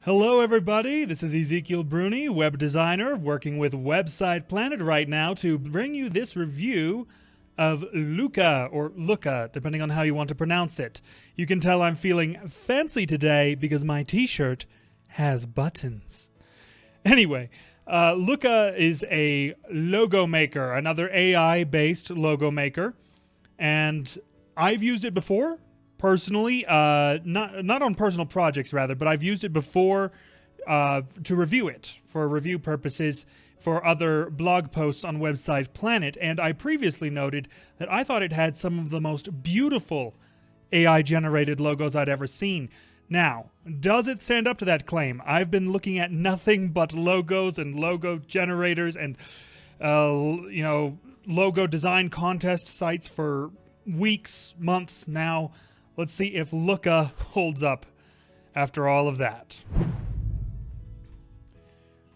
Hello everybody, this is Ezekiel Bruni, web designer, working with Website Planet right now to bring you this review of Luca, or Looka, depending on how you want to pronounce it. You can tell I'm feeling fancy today because my t-shirt has buttons. Anyway, Looka is a logo maker, another AI-based logo maker, and I've used it before. Personally, not on personal projects rather, but I've used it before to review it for review purposes for other blog posts on Website Planet, and I previously noted that I thought it had some of the most beautiful AI-generated logos I'd ever seen. Now, does it stand up to that claim? I've been looking at nothing but logos and logo generators and logo design contest sites for weeks, months now. Let's see if Looka holds up after all of that.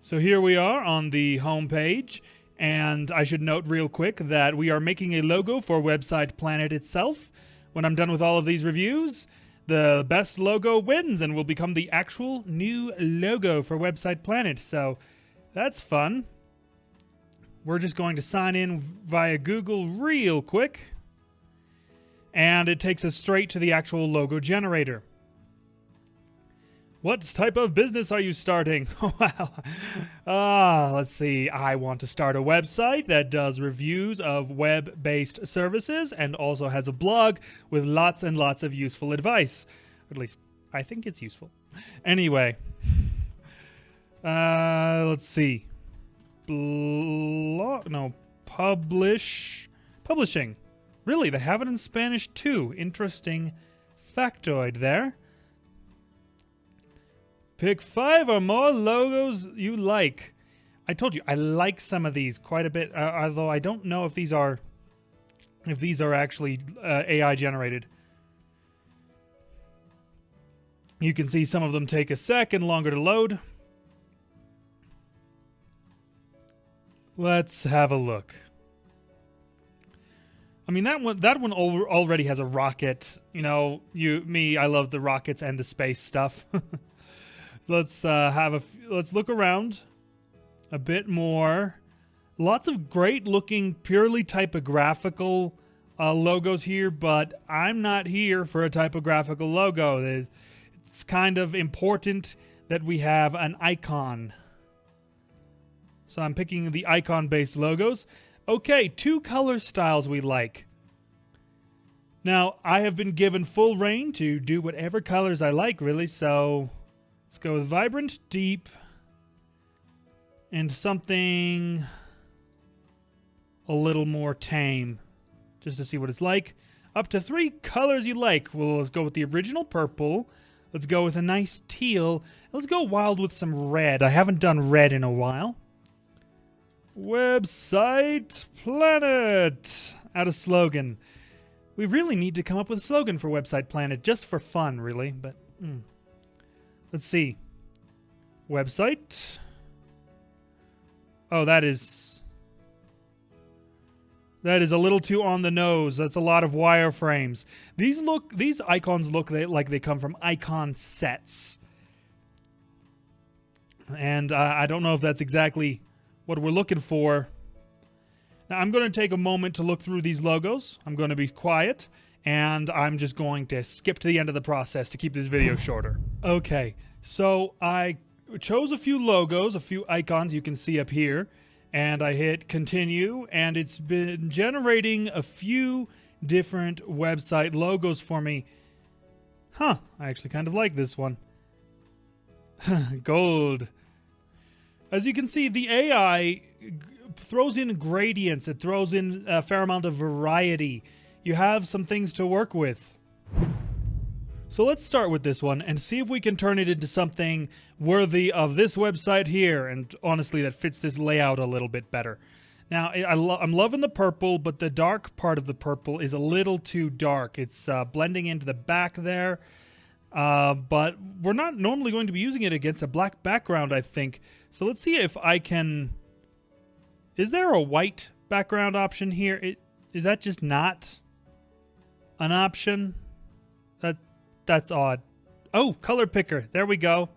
So here we are on the home page, and I should note real quick that we are making a logo for Website Planet itself. When I'm done with all of these reviews, the best logo wins and will become the actual new logo for Website Planet. So that's fun. We're just going to sign in via Google real quick. And it takes us straight to the actual logo generator. What type of business are you starting? Let's see. I want to start a website that does reviews of web-based services and also has a blog with lots and lots of useful advice. At least, I think it's useful. Anyway. Let's see. Publishing. Really, they have it in Spanish too. Interesting factoid there. Pick 5 or more logos you like. I told you, I like some of these quite a bit, although I don't know if these are actually AI generated. You can see some of them take a second longer to load. Let's have a look. I mean, that one already has a rocket. You know, I love the rockets and the space stuff. So let's look around a bit more. Lots of great looking, purely typographical logos here, but I'm not here for a typographical logo. It's kind of important that we have an icon. So I'm picking the icon-based logos. Okay, 2 color styles we like. Now, I have been given full reign to do whatever colors I like, really, so let's go with vibrant, deep, and something a little more tame, just to see what it's like. Up to 3 colors you like. Well, let's go with the original purple. Let's go with a nice teal. Let's go wild with some red. I haven't done red in a while. Website Planet. Add a slogan. We really need to come up with a slogan for Website Planet, just for fun, really. But let's see. Website. Oh, that is a little too on the nose. That's a lot of wireframes. These icons look like they come from icon sets, and I don't know if that's exactly what we're looking for. Now, I'm going to take a moment to look through these logos. I'm going to be quiet, and I'm just going to skip to the end of the process to keep this video shorter. Okay, so I chose a few logos, a few icons you can see up here, and I hit continue, and it's been generating a few different website logos for me. I actually kind of like this one. Gold. As you can see, the AI throws in gradients. It throws in a fair amount of variety. You have some things to work with. So let's start with this one and see if we can turn it into something worthy of this website here, and honestly that fits this layout a little bit better. Now, I'm loving the purple, but the dark part of the purple is a little too dark. It's blending into the back there. But we're not normally going to be using it against a black background, I think. So let's see if I can... Is there a white background option here? Is that just not an option? That's odd. Oh, color picker. There we go.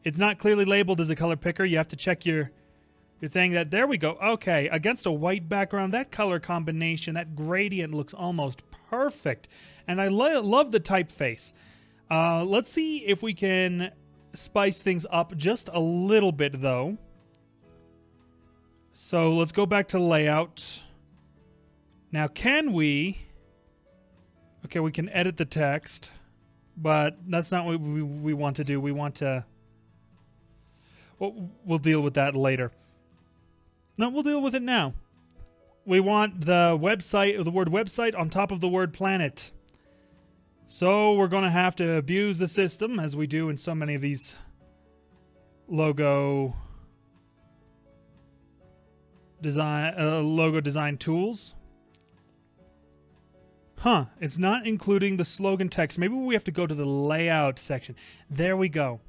It's not clearly labeled as a color picker. You have to check your thing. That there we go. Okay, against a white background, that color combination, that gradient looks almost perfect. And I love the typeface. Let's see if we can spice things up just a little bit, though. So let's go back to layout. Now, can we... Okay, we can edit the text, but that's not what we want to do. We want to... We'll deal with that later. No, we'll deal with it now. We want the website, the word website on top of the word planet. So we're going to have to abuse the system, as we do in so many of these logo design tools. Huh, it's not including the slogan text. Maybe we have to go to the layout section. There we go.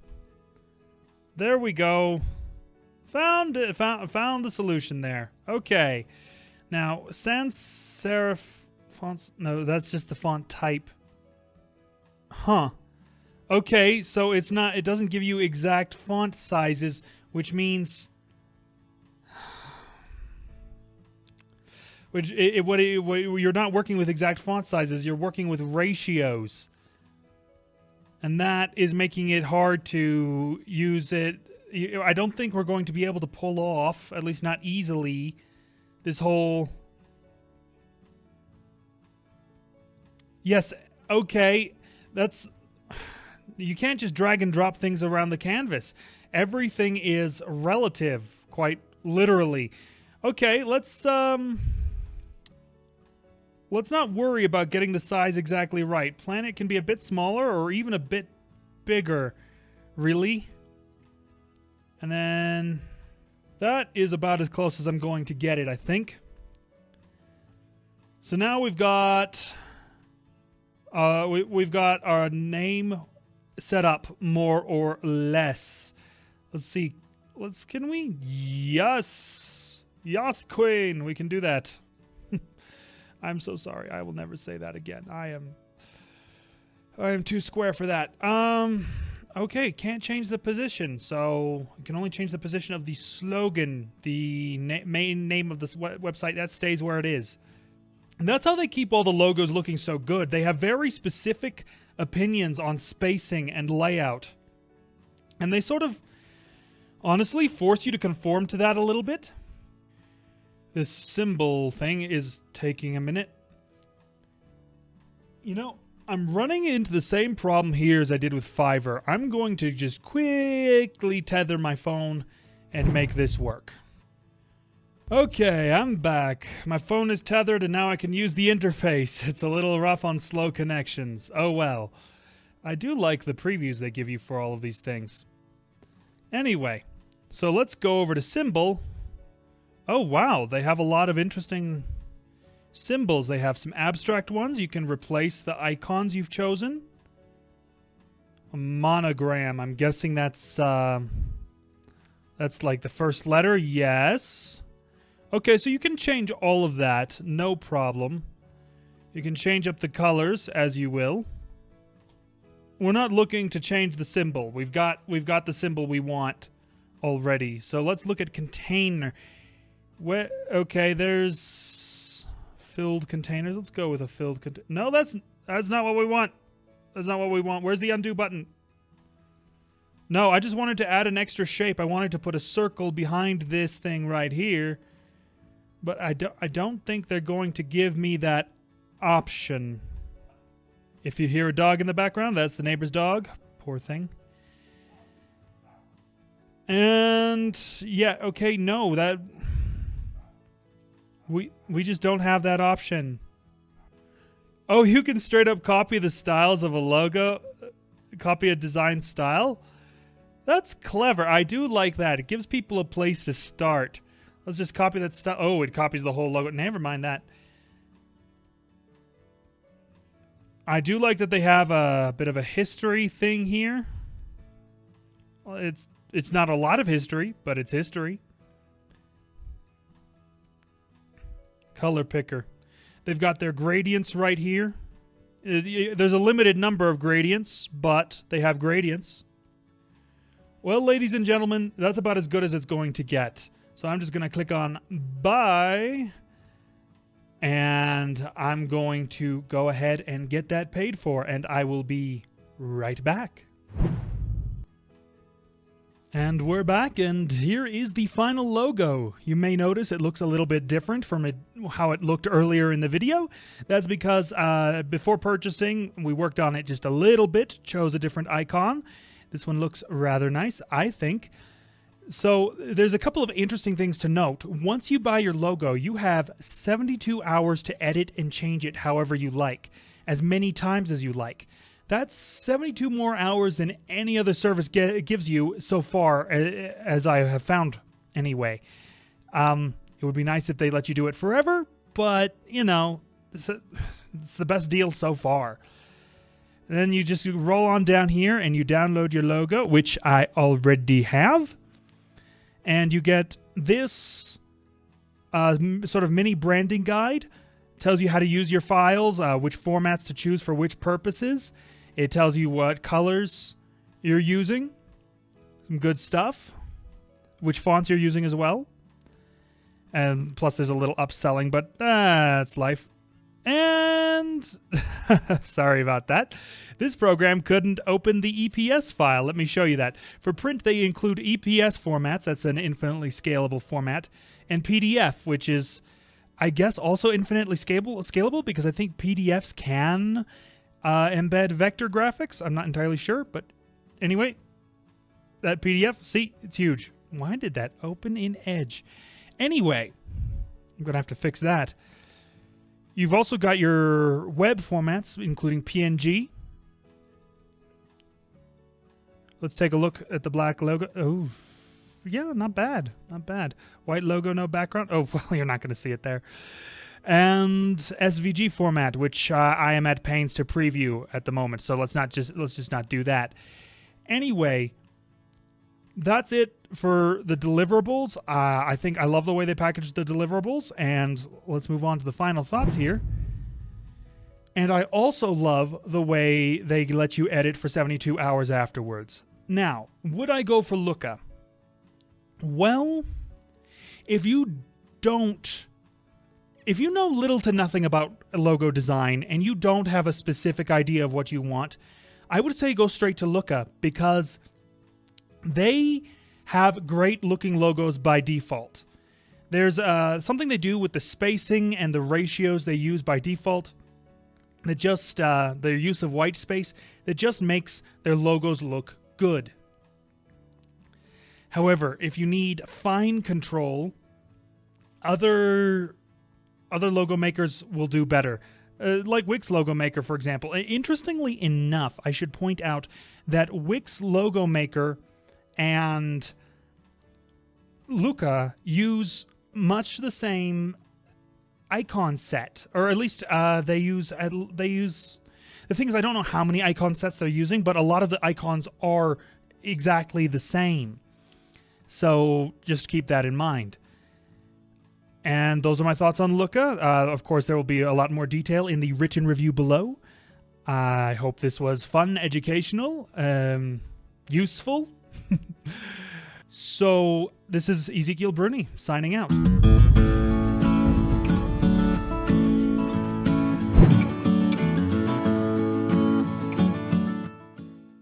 There we go. Found the solution there. Okay. Now, sans serif fonts. No, that's just the font type. Huh. Okay, so it doesn't give you exact font sizes, which means you're not working with exact font sizes, you're working with ratios. And that is making it hard to use it. I don't think we're going to be able to pull off, at least not easily, this whole... Yes, okay, that's... You can't just drag and drop things around the canvas. Everything is relative, quite literally. Okay, let's not worry about getting the size exactly right. Planet can be a bit smaller or even a bit bigger. Really? And then that is about as close as I'm going to get it, I think. So now we've got we've got our name set up more or less. Let's see. Can we? Yes, queen. We can do that. I'm so sorry. I will never say that again. I am too square for that. Okay, can't change the position, so you can only change the position of the slogan, the main name of this website. That stays where it is. And that's how they keep all the logos looking so good. They have very specific opinions on spacing and layout. And they sort of, honestly, force you to conform to that a little bit. This symbol thing is taking a minute. You know, I'm running into the same problem here as I did with Fiverr. I'm going to just quickly tether my phone and make this work. Okay, I'm back. My phone is tethered and now I can use the interface. It's a little rough on slow connections. Oh well. I do like the previews they give you for all of these things. Anyway, so let's go over to symbol. Oh wow, they have a lot of interesting symbols. They have some abstract ones. You can replace the icons you've chosen. A monogram. I'm guessing that's like the first letter. Yes. Okay, so you can change all of that. No problem. You can change up the colors as you will. We're not looking to change the symbol. We've got the symbol we want already. So let's look at container. Okay, there's filled containers. Let's go with a filled container. No, that's not what we want. That's not what we want. Where's the undo button? No, I just wanted to add an extra shape. I wanted to put a circle behind this thing right here. But I don't think they're going to give me that option. If you hear a dog in the background, that's the neighbor's dog. Poor thing. And yeah, okay, no, that we just don't have that option. Oh, you can straight up copy the styles of a logo, copy a design style. That's clever. I do like that. It gives people a place to start. Let's just copy that style. Oh, it copies the whole logo. Never mind that. I do like that they have a bit of a history thing here. Well, it's not a lot of history, but it's history. Color picker. They've got their gradients right here. There's a limited number of gradients, but they have gradients. Well, ladies and gentlemen, that's about as good as it's going to get. So I'm just going to click on buy, and I'm going to go ahead and get that paid for, and I will be right back. And we're back, and here is the final logo. You may notice it looks a little bit different from how it looked earlier in the video. That's because before purchasing, we worked on it just a little bit, chose a different icon. This one looks rather nice, I think. So there's a couple of interesting things to note. Once you buy your logo, you have 72 hours to edit and change it however you like, as many times as you like. That's 72 more hours than any other service gives you so far, as I have found anyway. It would be nice if they let you do it forever, but, you know, it's the best deal so far. Then you just roll on down here and you download your logo, which I already have. And you get this sort of mini branding guide. Tells you how to use your files, which formats to choose for which purposes. It tells you what colors you're using. Some good stuff. Which fonts you're using as well. And plus there's a little upselling, but that's life. And sorry about that. This program couldn't open the EPS file. Let me show you that. For print, they include EPS formats. That's an infinitely scalable format. And PDF, which is, I guess, also infinitely scalable because I think PDFs can embed vector graphics. I'm not entirely sure, but anyway, that PDF, see, it's huge. Why did that open in Edge? Anyway, I'm going to have to fix that. You've also got your web formats, including PNG. Let's take a look at the black logo. Oh, yeah, not bad. Not bad. White logo, no background. Oh, well, you're not going to see it there. And SVG format, which I am at pains to preview at the moment. So let's just not do that. Anyway, that's it for the deliverables. I think I love the way they package the deliverables, and let's move on to the final thoughts here. And I also love the way they let you edit for 72 hours afterwards. Now, would I go for Looka? Well, if you know little to nothing about logo design and you don't have a specific idea of what you want, I would say go straight to Looka because they have great looking logos by default. There's something they do with the spacing and the ratios they use by default that just, their use of white space, that just makes their logos look good. However, if you need fine control, other logo makers will do better. Like Wix Logo Maker, for example. Interestingly enough, I should point out that Wix Logo Maker and Luca use much the same icon set, or at least they use. The thing is, I don't know how many icon sets they're using, but a lot of the icons are exactly the same. So just keep that in mind. And those are my thoughts on Looka. Of course, there will be a lot more detail in the written review below. I hope this was fun, educational, useful. So this is Ezekiel Bruni signing out.